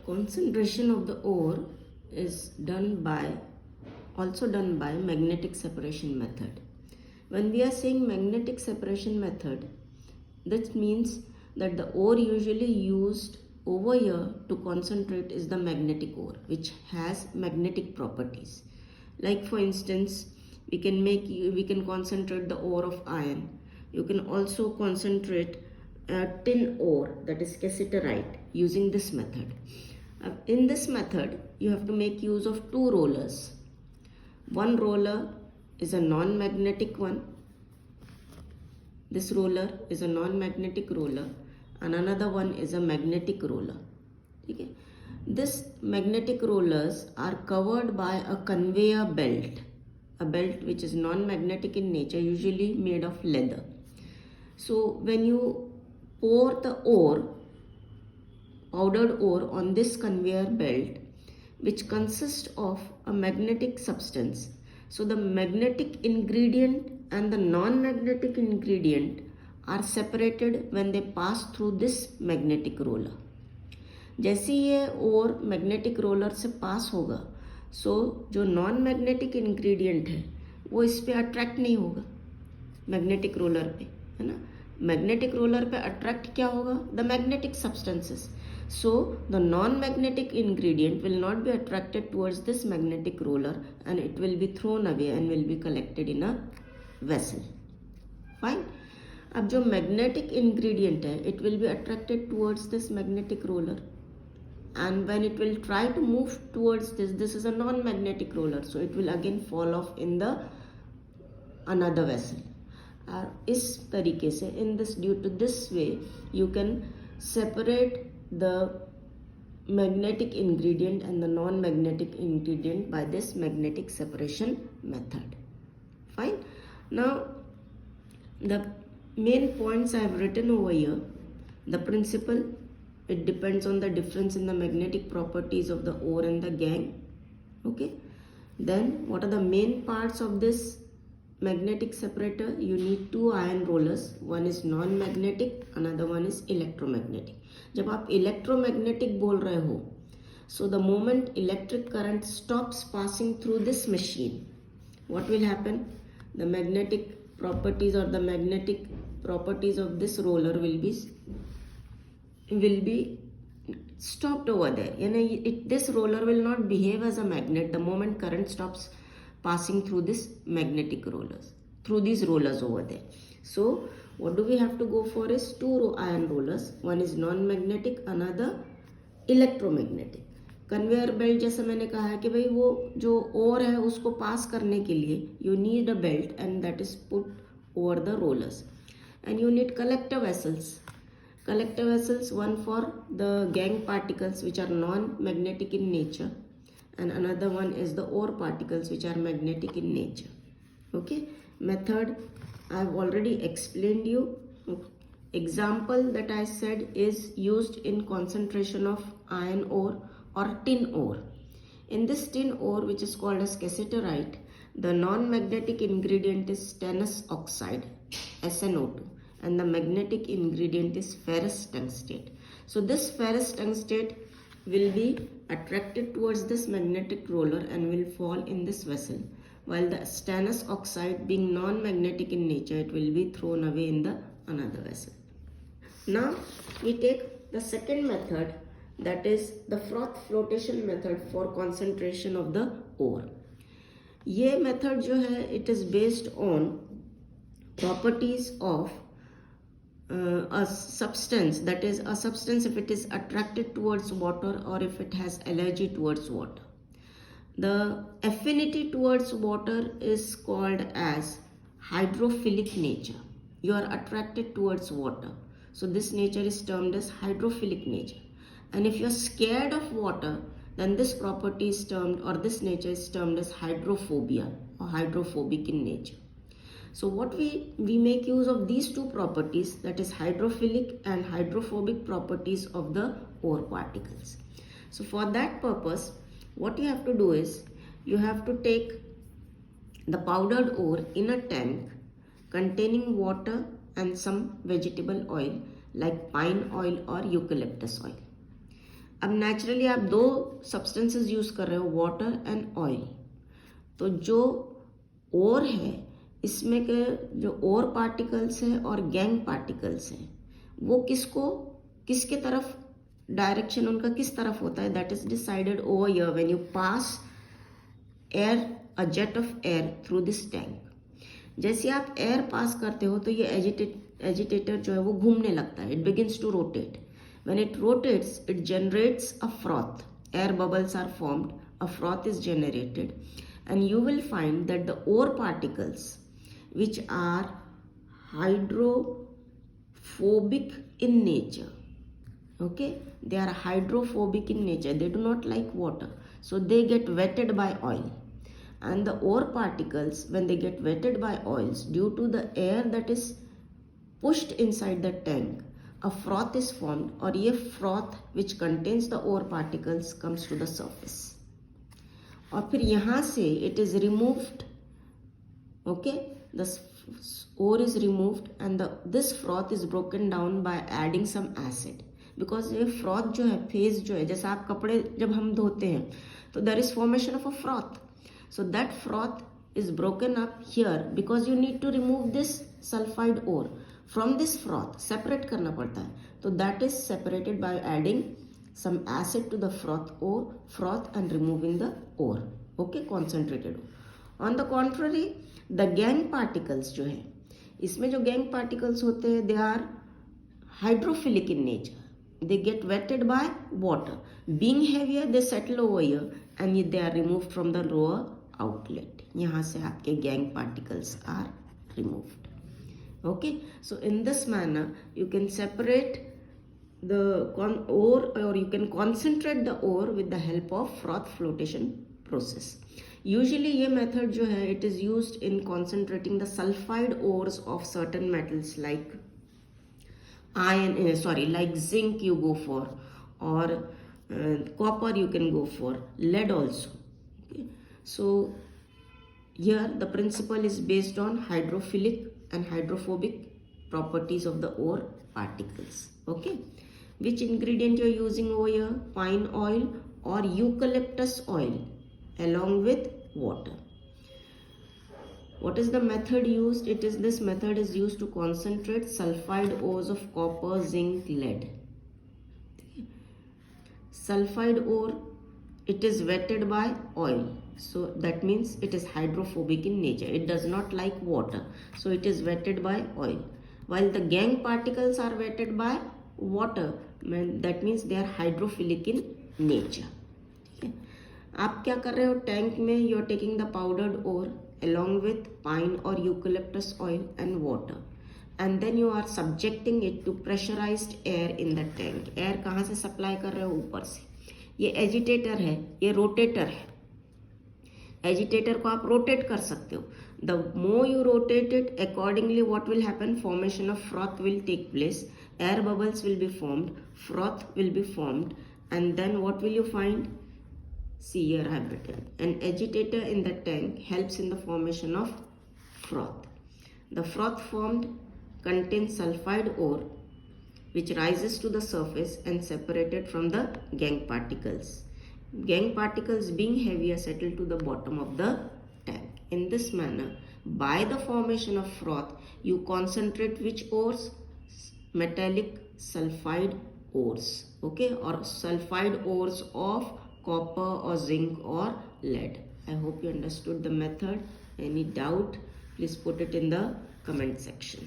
concentration of the ore is also done by magnetic separation method. When we are saying magnetic separation method, that means that the ore usually used over here to concentrate is the magnetic ore, which has magnetic properties. Like for instance, we can concentrate the ore of iron. You can also concentrate tin ore, that is cassiterite, using this method. In this method, you have to make use of two rollers. One roller is a non-magnetic one. This roller is a non-magnetic roller, and another one is a magnetic roller. Okay? This magnetic rollers are covered by a conveyor belt, a belt which is non-magnetic in nature, usually made of leather. So when you pour the ore, powdered ore, on this conveyor belt, which consists of a magnetic substance, so the magnetic ingredient and the non-magnetic ingredient are separated when they pass through this magnetic roller. जैसे ये और magnetic roller से पास होगा, सो जो non magnetic ingredient है वो इस पे अट्रैक्ट नहीं होगा मैग्नेटिक रोलर पे, है ना. मैग्नेटिक रोलर पे अट्रैक्ट क्या होगा? The magnetic substances. So the non-magnetic ingredient will not be attracted towards this magnetic roller and it will be thrown away and will be collected in a vessel. Fine. अब जो magnetic ingredient है, it will be attracted towards this magnetic roller, and when it will try to move towards this is a non-magnetic roller, so it will again fall off in the another vessel. इस तरीके से, in this, due to this way, you can separate the magnetic ingredient and the non-magnetic ingredient by this magnetic separation method. Fine. Now the main points I have written over here. The principle, it depends on the difference in the magnetic properties of the ore and the gangue. Okay. Then what are the main parts of this magnetic separator? You need two iron rollers. One is non-magnetic, another one is electromagnetic. जब आप electromagnetic बोल रहे हो, so the moment electric current stops passing through this machine, what will happen? The magnetic properties or the magnetic properties of this roller will be stopped over there. This roller will not behave as a magnet the moment current stops passing through this magnetic rollers, through these rollers over there. So what do we have to go for is two iron rollers. One is non-magnetic, another electromagnetic. Conveyor belt, जैसे मैंने कहा है कि भाई वो जो ओर है उसको पास करने के लिए you need a belt and that is put over the rollers, and you need collector vessels. Collector vessels, one for the gangue particles which are non-magnetic in nature, and another one is the ore particles which are magnetic in nature. Okay, method I have already explained you. Example that I said is used in concentration of iron ore or tin ore. In this tin ore, which is called as cassiterite, the non-magnetic ingredient is stannous oxide, SnO2, and the magnetic ingredient is ferrous tungstate. So this ferrous tungstate will be attracted towards this magnetic roller and will fall in this vessel, while the stannous oxide, being non-magnetic in nature, it will be thrown away in the another vessel. Now we take the second method, that is the froth flotation method for concentration of the ore. ये method जो है, it is based on properties of a substance, that is a substance if it is attracted towards water or if it has allergy towards water. The affinity towards water is called as hydrophilic nature. You are attracted towards water, so this nature is termed as hydrophilic nature. And if you are scared of water, then this property is termed, or this nature is termed as hydrophobia or hydrophobic in nature. So what we make use of these two properties, that is hydrophilic and hydrophobic properties of the ore particles. So for that purpose, what you have to do is, you have to take the powdered ore in a tank containing water and some vegetable oil like pine oil or eucalyptus oil. अब naturally आप दो substances use कर रहे हो, water and oil. तो जो ओर है इसमें के जो ओर पार्टिकल्स है और गैंग पार्टिकल्स हैं वो किसके तरफ डायरेक्शन उनका किस तरफ होता है, that is decided over here when you pass air, a jet of air through this tank. जैसे आप एयर पास करते हो तो ये एजिटेटर जो है वो घूमने लगता है, it begins to rotate. When it rotates it generates a froth, air bubbles are formed, a froth is generated, and you will find that the ore particles which are hydrophobic in nature, okay, they are hydrophobic in nature, they do not like water, so they get wetted by oil. And the ore particles, when they get wetted by oils, due to the air that is pushed inside the tank, a froth is formed, or ye froth which contains the ore particles comes to the surface. और फिर यहाँ से it is removed, okay, the ore is removed and this froth is broken down by adding some acid, because ये froth जो है, phase जो है, जैसे आप कपड़े जब हम धोते हैं तो there is formation of a froth, so that froth is broken up here because you need to remove this sulphide ore from this froth, separate करना पड़ता है, तो that is separated by adding some acid to the froth and removing the ore, okay, concentrated ore. On the contrary, the gang particles जो है, इसमें जो gang particles होते हैं, they are hydrophilic in nature, they get wetted by water, being heavier they settle over here and they are removed from the lower outlet. यहाँ से आपके gang particles are removed, okay. So in this manner you can separate the ore, or you can concentrate the ore with the help of froth flotation process. Usually ये method जो है it is used in concentrating the sulfide ores of certain metals like like zinc you go for, or copper you can go for, lead also, okay. So here the principle is based on hydrophilic and hydrophobic properties of the ore particles, okay. Which ingredient you are using over here? Pine oil or eucalyptus oil along with water. What is the method used? It is this method is used to concentrate sulfide ores of copper, zinc, lead. Sulfide ore, it is wetted by oil, so that means it is hydrophobic in nature, it does not like water, so it is wetted by oil. While the gang particles are wetted by water, that means they are hydrophilic in nature. आप क्या कर रहे हो, tank में you are taking the powdered ore along with pine or eucalyptus oil and water, and then you are subjecting it to pressurized air in the tank. Air कहाँ से supply कर रहे हो, ऊपर से. ये एजिटेटर है, ये रोटेटर है. एजिटेटर को आप रोटेट कर सकते हो. The more you rotate it, accordingly what will happen, formation of froth will take place, air bubbles will be formed, froth will be formed, and then what will you find? See, here I have written, an agitator in the tank helps in the formation of froth. The froth formed contains sulfide ore which rises to the surface and separated from the gangue particles. Gangue particles being heavier settle to the bottom of the tank. In this manner, by the formation of froth, you concentrate which ores? Metallic sulfide ores, okay, or sulfide ores of copper or zinc or lead. I hope you understood the method. Any doubt, please put it in the comment section.